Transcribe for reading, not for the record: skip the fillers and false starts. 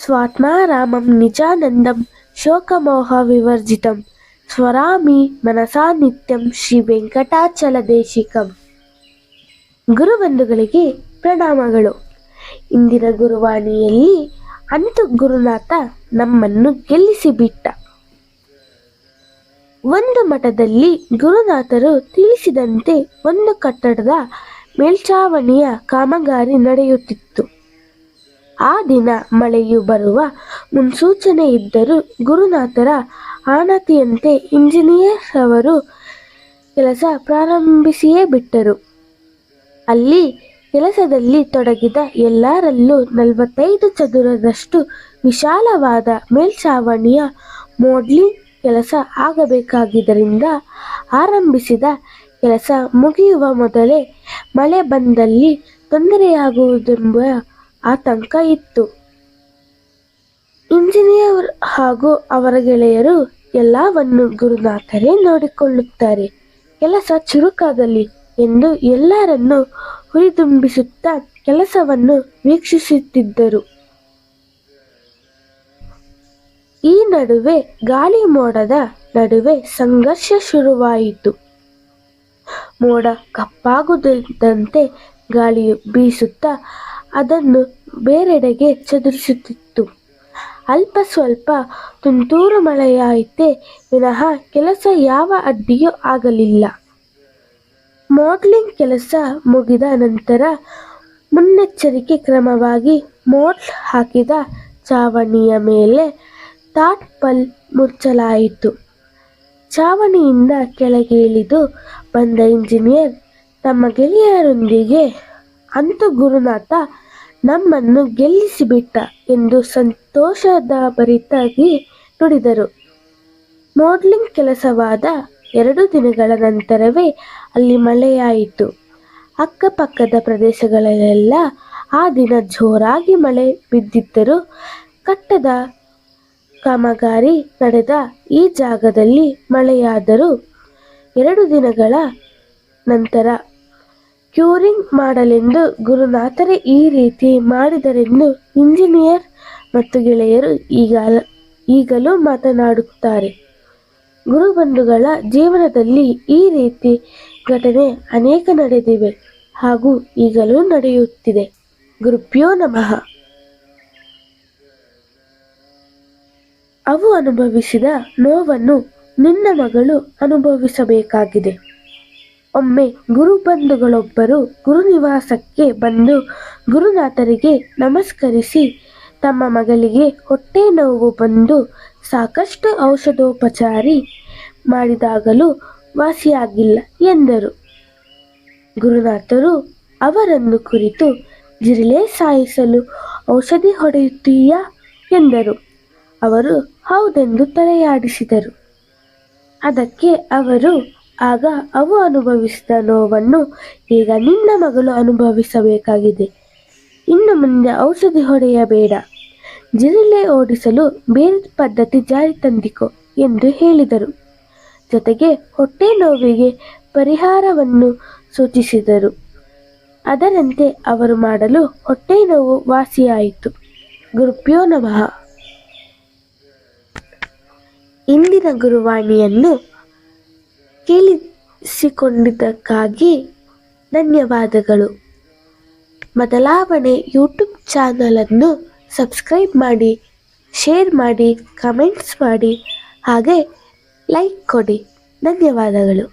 ಸ್ವಾತ್ಮಾರಾಮಂ ನಿಜಾನಂದಂ ಶೋಕಮೋಹ ವಿವರ್ಜಿತಂ ಸ್ವರಾಮಿ ಮನಸಾ ನಿತ್ಯಂ ಶ್ರೀ ವೆಂಕಟಾಚಲ ದೇಶಿಕಂ. ಗುರುಬಂಧುಗಳಿಗೆ ಪ್ರಣಾಮಗಳು. ಇಂದಿನ ಗುರುವಾಣಿಯಲ್ಲಿ ಅಂತೂ ಗುರುನಾಥ ನಮ್ಮನ್ನು ಗೆಲ್ಲಿಸಿಬಿಟ್ಟ. ಒಂದು ಮಠದಲ್ಲಿ ಗುರುನಾಥರು ತಿಳಿಸಿದಂತೆ ಒಂದು ಕಟ್ಟಡದ ಮೇಲ್ಛಾವಣಿಯ ಕಾಮಗಾರಿ ನಡೆಯುತ್ತಿತ್ತು. ಆ ದಿನ ಮಳೆಯು ಬರುವ ಮುನ್ಸೂಚನೆ ಇದ್ದರೂ ಗುರುನಾಥರ ಆಣತಿಯಂತೆ ಇಂಜಿನಿಯರ್ ಅವರು ಕೆಲಸ ಪ್ರಾರಂಭಿಸಿಯೇ ಬಿಟ್ಟರು. ಅಲ್ಲಿ ಕೆಲಸದಲ್ಲಿ ತೊಡಗಿದ ಎಲ್ಲರಲ್ಲೂ 45 ಚದುರದಷ್ಟು ವಿಶಾಲವಾದ ಮೇಲ್ಛಾವಣಿಯ ಮೋಡ್ಲಿಂಗ್ ಕೆಲಸ ಆಗಬೇಕಾಗಿದ್ದರಿಂದ ಆರಂಭಿಸಿದ ಕೆಲಸ ಮುಗಿಯುವ ಮೊದಲೇ ಮಳೆ ಬಂದಲ್ಲಿ ತೊಂದರೆಯಾಗುವುದೆಂಬ ಆತಂಕ ಇತ್ತು. ಇಂಜಿನಿಯರ್ ಹಾಗೂ ಅವರ ಗೆಳೆಯರು ಎಲ್ಲವನ್ನು ಗುರುನಾಥರೇ ನೋಡಿಕೊಳ್ಳುತ್ತಾರೆ, ಕೆಲಸ ಚುರುಕಾಗಲಿ ಎಂದು ಎಲ್ಲರನ್ನೂ ಹುರಿದುಂಬಿಸುತ್ತಾ ಕೆಲಸವನ್ನು ವೀಕ್ಷಿಸುತ್ತಿದ್ದರು. ಈ ನಡುವೆ ಗಾಳಿ ಮೋಡದ ನಡುವೆ ಸಂಘರ್ಷ ಶುರುವಾಯಿತು. ಮೋಡ ಕಪ್ಪಾಗುತ್ತಿದ್ದಂತೆ ಗಾಳಿಯು ಬೀಸುತ್ತಾ ಅದನ್ನು ಬೇರೆಡೆಗೆ ಚದುರಿಸುತ್ತಿತ್ತು. ಅಲ್ಪ ಸ್ವಲ್ಪ ತುಂತುರು ಮಳೆಯಾಯಿತೇ ವಿನಃ ಕೆಲಸ ಯಾವ ಅಡ್ಡಿಯೂ ಆಗಲಿಲ್ಲ. ಮೋಡ್ಲಿಂಗ್ ಕೆಲಸ ಮುಗಿದ ನಂತರ ಮುನ್ನೆಚ್ಚರಿಕೆ ಕ್ರಮವಾಗಿ ಮೋಡ್ಲ್ ಹಾಕಿದ ಛಾವಣಿಯ ಮೇಲೆ ಟಾರ್ಪಲ್ ಮುಚ್ಚಲಾಯಿತು. ಛಾವಣಿಯಿಂದ ಕೆಳಗೆ ಇಳಿದು ಬಂದ ಇಂಜಿನಿಯರ್ ತಮ್ಮ ಗೆಳೆಯರೊಂದಿಗೆ ಅಂತೂ ಗುರುನಾಥ ನಮ್ಮನ್ನು ಗೆಲ್ಲಿಸಿಬಿಟ್ಟ ಎಂದು ಸಂತೋಷಭರಿತರಾಗಿ ನುಡಿದರು. ಮೋಡ್ಲಿಂಗ್ ಕೆಲಸವಾದ 2 ದಿನಗಳ ನಂತರವೇ ಅಲ್ಲಿ ಮಳೆಯಾಯಿತು. ಅಕ್ಕಪಕ್ಕದ ಪ್ರದೇಶಗಳಲ್ಲೆಲ್ಲ ಆ ದಿನ ಜೋರಾಗಿ ಮಳೆ ಬಿದ್ದಿದ್ದರೂ ಕಟ್ಟಡ ಕಾಮಗಾರಿ ನಡೆದ ಈ ಜಾಗದಲ್ಲಿ ಮಳೆಯಾದರೂ 2 ದಿನಗಳ ನಂತರ ಕ್ಯೂರಿಂಗ್ ಮಾಡಲೆಂದು ಗುರುನಾಥರೇ ಈ ರೀತಿ ಮಾಡಿದರೆಂದು ಇಂಜಿನಿಯರ್ ಮತ್ತು ಗೆಳೆಯರು ಈಗಲೂ ಮಾತನಾಡುತ್ತಾರೆ. ಗುರುಬಂಧುಗಳ ಜೀವನದಲ್ಲಿ ಈ ರೀತಿ ಘಟನೆ ಅನೇಕ ನಡೆದಿವೆ ಹಾಗೂ ಈಗಲೂ ನಡೆಯುತ್ತಿದೆ. ಗುರುಭ್ಯೋ ನಮಃ. ಅವು ಅನುಭವಿಸಿದ ನೋವನ್ನು ನಿನ್ನ ಮಗಳು ಅನುಭವಿಸಬೇಕಾಗಿದೆ. ಒಮ್ಮೆ ಗುರುಬಂಧುಗಳೊಬ್ಬರು ಗುರುನಿವಾಸಕ್ಕೆ ಬಂದು ಗುರುನಾಥರಿಗೆ ನಮಸ್ಕರಿಸಿ ತಮ್ಮ ಮಗಳಿಗೆ ಹೊಟ್ಟೆ ನೋವು ಬಂದು ಸಾಕಷ್ಟು ಔಷಧೋಪಚಾರ ಮಾಡಿದಾಗಲೂ ವಾಸಿಯಾಗಿಲ್ಲ ಎಂದರು. ಗುರುನಾಥರು ಅವರನ್ನು ಕುರಿತು ಜಿರಳೆ ಸಾಯಿಸಲು ಔಷಧಿ ಹೊಡೆಯುತ್ತೀಯಾ ಎಂದರು. ಅವರು ಹೌದೆಂದು ತಲೆಯಾಡಿಸಿದರು. ಅದಕ್ಕೆ ಅವರು ಆಗ ಅವು ಅನುಭವಿಸಿದ ನೋವನ್ನು ಈಗ ನಿನ್ನ ಮಗಳು ಅನುಭವಿಸಬೇಕಾಗಿದೆ. ಇನ್ನು ಮುಂದೆ ಔಷಧಿ ಹೊಡೆಯಬೇಡ, ಜಿರಳೆ ಓಡಿಸಲು ಬೇರೆ ಪದ್ಧತಿ ಜಾರಿ ತಂದಿಕೊ ಎಂದು ಹೇಳಿದರು. ಜೊತೆಗೆ ಹೊಟ್ಟೆ ನೋವಿಗೆ ಪರಿಹಾರವನ್ನು ಸೂಚಿಸಿದರು. ಅದರಂತೆ ಅವರು ಮಾಡಲು ಹೊಟ್ಟೆ ನೋವು ವಾಸಿಯಾಯಿತು. ಗುರುಭ್ಯೋ ನಮಃ. ಇಂದಿನ ಗುರುವಾಣಿಯನ್ನು ಕೇಳಿಸಿಕೊಂಡಿದ್ದಕ್ಕಾಗಿ ಧನ್ಯವಾದಗಳು. ಬದಲಾವಣೆ ಯೂಟ್ಯೂಬ್ ಚಾನಲನ್ನು ಸಬ್ಸ್ಕ್ರೈಬ್ ಮಾಡಿ, ಶೇರ್ ಮಾಡಿ, ಕಮೆಂಟ್ಸ್ ಮಾಡಿ, ಹಾಗೆ ಲೈಕ್ ಕೊಡಿ. ಧನ್ಯವಾದಗಳು.